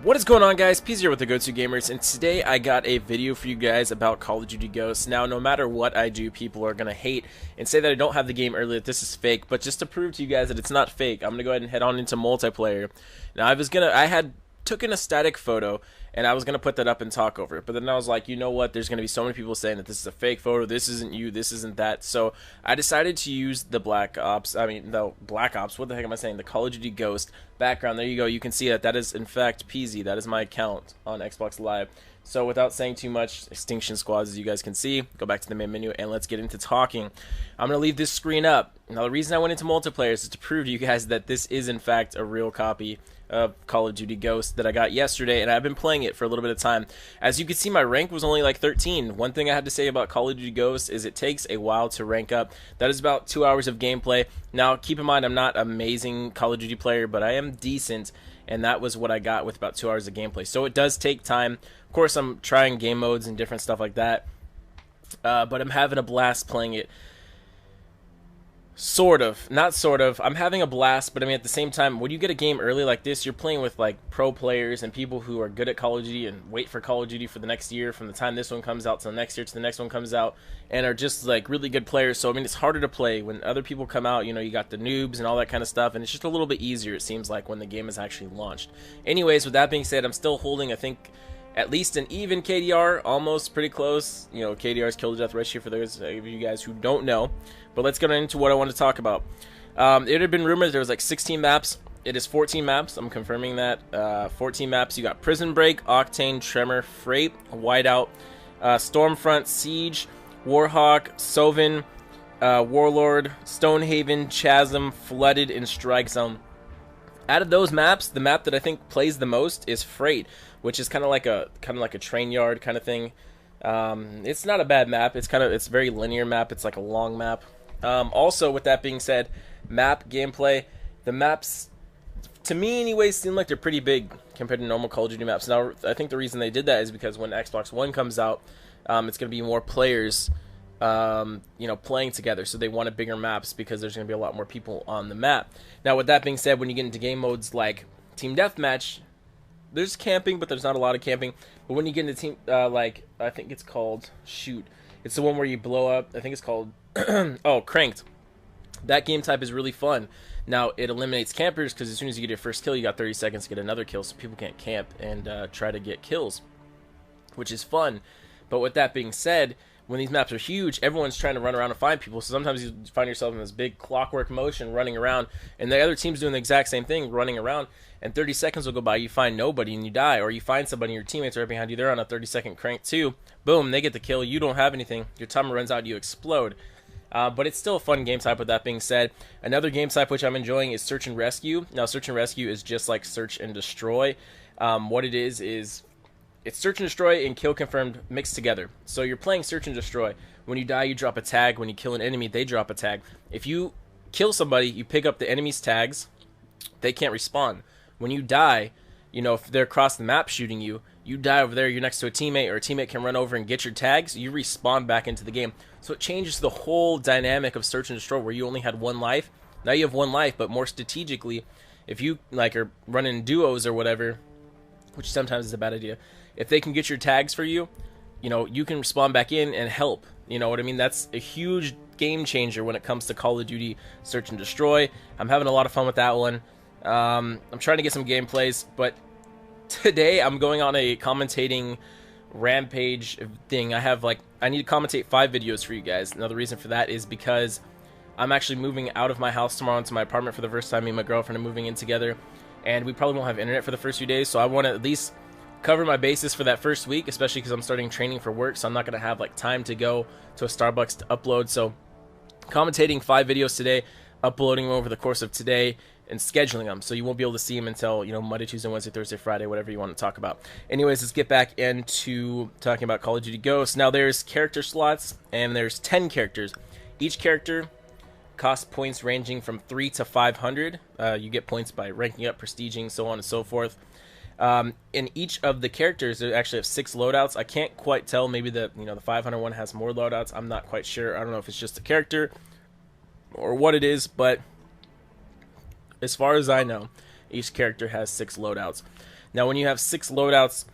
What is going on, guys? P's here with the Go-To Gamers, and today I got a video for you guys about Call of Duty Ghosts. Now, no matter what I do, people are going to hate and say that I don't have the game early, that this is fake, but just to prove to you guys that it's not fake, I'm going to go ahead and head on into multiplayer. Now, I had taken a static photo, and I was going to put that up and talk over it, but then I was like, you know what, there's going to be so many people saying that this is a fake photo, this isn't you, this isn't that, so I decided to use the Black Ops, what the heck am I saying, the Call of Duty Ghost background. There you go, you can see that that is in fact PZ, that is my account on Xbox Live. So without saying too much, Extinction Squads, as you guys can see, go back to the main menu and let's get into talking. I'm going to leave this screen up. Now the reason I went into multiplayer is to prove to you guys that this is in fact a real copy of Call of Duty Ghost that I got yesterday, and I've been playing it for a little bit of time. As you can see, my rank was only like 13. One thing I had to say about Call of Duty Ghost is it takes a while to rank up. That is about 2 hours of gameplay. Now keep in mind, I'm not an amazing Call of Duty player, but I am decent, and that was what I got with about 2 hours of gameplay. So it does take time. Of course, I'm trying game modes and different stuff like that, but I'm having a blast playing it. Sort of. Not sort of. I'm having a blast, but I mean, at the same time, when you get a game early like this, you're playing with like pro players and people who are good at Call of Duty and wait for Call of Duty for the next year, from the time this one comes out to the next year to the next one comes out, and are just like really good players. So I mean, it's harder to play when other people come out. You know, you got the noobs and all that kind of stuff, and it's just a little bit easier, it seems like, when the game is actually launched. Anyways, with that being said, I'm still holding, I think, at least an even KDR, almost pretty close. You know, KDR's kill to death ratio for those of you guys who don't know. But let's get into what I want to talk about. It had been rumored there was like 16 maps. It is 14 maps. I'm confirming that. 14 maps. You got Prison Break, Octane, Tremor, Freight, Whiteout, Stormfront, Siege, Warhawk, Sovin, Warlord, Stonehaven, Chasm, Flooded, and Strike Zone. Out of those maps, the map that I think plays the most is Freight, which is kind of like a train yard kind of thing. It's not a bad map. It's a very linear map. It's like a long map. Also, with that being said, map gameplay, the maps, to me anyways, seem like they're pretty big compared to normal Call of Duty maps. Now, I think the reason they did that is because when Xbox One comes out, it's going to be more players, playing together. So they wanted bigger maps because there's going to be a lot more people on the map. Now, with that being said, when you get into game modes like Team Deathmatch, there's camping, but there's not a lot of camping. But when you get into team, I think it's called, it's the one where you blow up. I think it's called, Cranked. That game type is really fun. Now, it eliminates campers because as soon as you get your first kill, you got 30 seconds to get another kill, so people can't camp and try to get kills, which is fun. But with that being said, when these maps are huge, everyone's trying to run around and find people, so sometimes you find yourself in this big clockwork motion running around, and the other team's doing the exact same thing, running around, and 30 seconds will go by, you find nobody, and you die, or you find somebody, and your teammates are right behind you, they're on a 30-second crank too, boom, they get the kill, you don't have anything, your timer runs out, you explode. But it's still a fun game type. With that being said, another game type which I'm enjoying is Search and Rescue. Now, Search and Rescue is just like Search and Destroy. What it is it's Search and Destroy and Kill Confirmed mixed together. So you're playing Search and Destroy. When you die, you drop a tag. When you kill an enemy, they drop a tag. If you kill somebody, you pick up the enemy's tags. They can't respawn. When you die, you know, if they're across the map shooting you, you die over there, you're next to a teammate, or a teammate can run over and get your tags, you respawn back into the game. So it changes the whole dynamic of Search and Destroy, where you only had one life. Now you have one life, but more strategically, if you are running duos or whatever, which sometimes is a bad idea, if they can get your tags for you, you know, you can spawn back in and help. You know what I mean? That's a huge game changer when it comes to Call of Duty Search and Destroy. I'm having a lot of fun with that one. I'm trying to get some gameplays, but today I'm going on a commentating rampage thing. I need to commentate 5 videos for you guys. Now the reason for that is because I'm actually moving out of my house tomorrow into my apartment for the first time. Me and my girlfriend are moving in together, and we probably won't have internet for the first few days, so I want to at least cover my bases for that first week, especially because I'm starting training for work, so I'm not going to have time to go to a Starbucks to upload. So commentating 5 videos today, uploading them over the course of today, and scheduling them, so you won't be able to see them until, you know, Monday, Tuesday, Wednesday, Thursday, Friday, whatever you want to talk about. Anyways, let's get back into talking about Call of Duty Ghosts. Now, there's character slots, and there's 10 characters. Each character costs points ranging from 3 to 500. You get points by ranking up, prestiging, so on and so forth. In each of the characters, they actually have 6 loadouts. I can't quite tell. Maybe the 500 one has more loadouts. I'm not quite sure. I don't know if it's just a character or what it is, but as far as I know, each character has 6 loadouts. Now, when you have 6 loadouts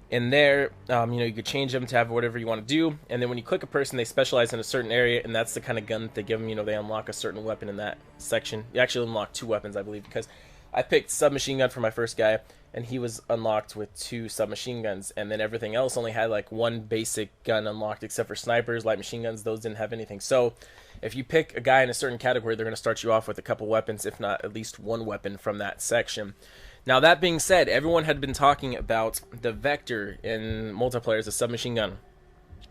in there, you could change them to have whatever you want to do. And then when you click a person, they specialize in a certain area, and that's the kind of gun that they give them. They unlock a certain weapon in that section. You actually unlock 2 weapons, I believe, because I picked submachine gun for my first guy, and he was unlocked with 2 submachine guns, and then everything else only had like 1 basic gun unlocked, except for snipers, light machine guns. Those didn't have anything. So if you pick a guy in a certain category, they're going to start you off with a couple weapons, if not at least 1 weapon from that section. Now, that being said, everyone had been talking about the Vector in multiplayer as a submachine gun.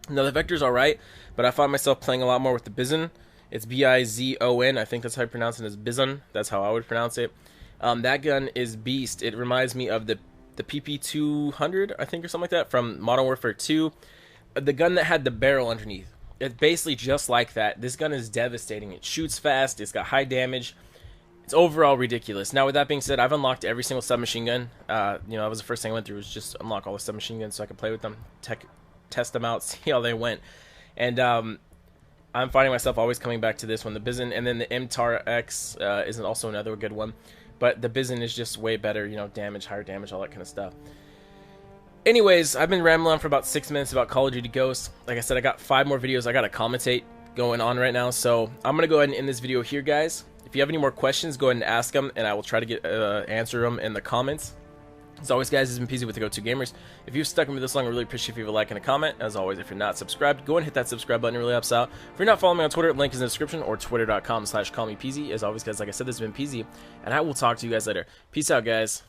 Now, the Vector's alright, but I find myself playing a lot more with the Bizon. It's B-I-Z-O-N. I think that's how you pronounce it, is Bizon. That's how I would pronounce it. That gun is beast. It reminds me of the PP200, I think, or something like that, from Modern Warfare 2. The gun that had the barrel underneath. It's basically just like that. This gun is devastating. It shoots fast. It's got high damage. It's overall ridiculous. Now, with that being said, I've unlocked every single submachine gun. That was the first thing I went through, was just unlock all the submachine guns so I could play with them, test them out, see how they went. And I'm finding myself always coming back to this one, the Bizon, and then the MTAR X is also another good one. But the Bizon is just way better, damage, higher damage, all that kind of stuff. Anyways, I've been rambling on for about 6 minutes about Call of Duty Ghosts. Like I said, I got 5 more videos I got to commentate going on right now, so I'm going to go ahead and end this video here, guys. If you have any more questions, go ahead and ask them, and I will try to get answer them in the comments. As always, guys, this has been PZ with the Go2 Gamers. If you've stuck with me this long, I really appreciate if you leave a like and a comment. As always, if you're not subscribed, go and hit that subscribe button. It really helps out. If you're not following me on Twitter, link is in the description, or twitter.com/callmepz. As always, guys, like I said, this has been PZ, and I will talk to you guys later. Peace out, guys.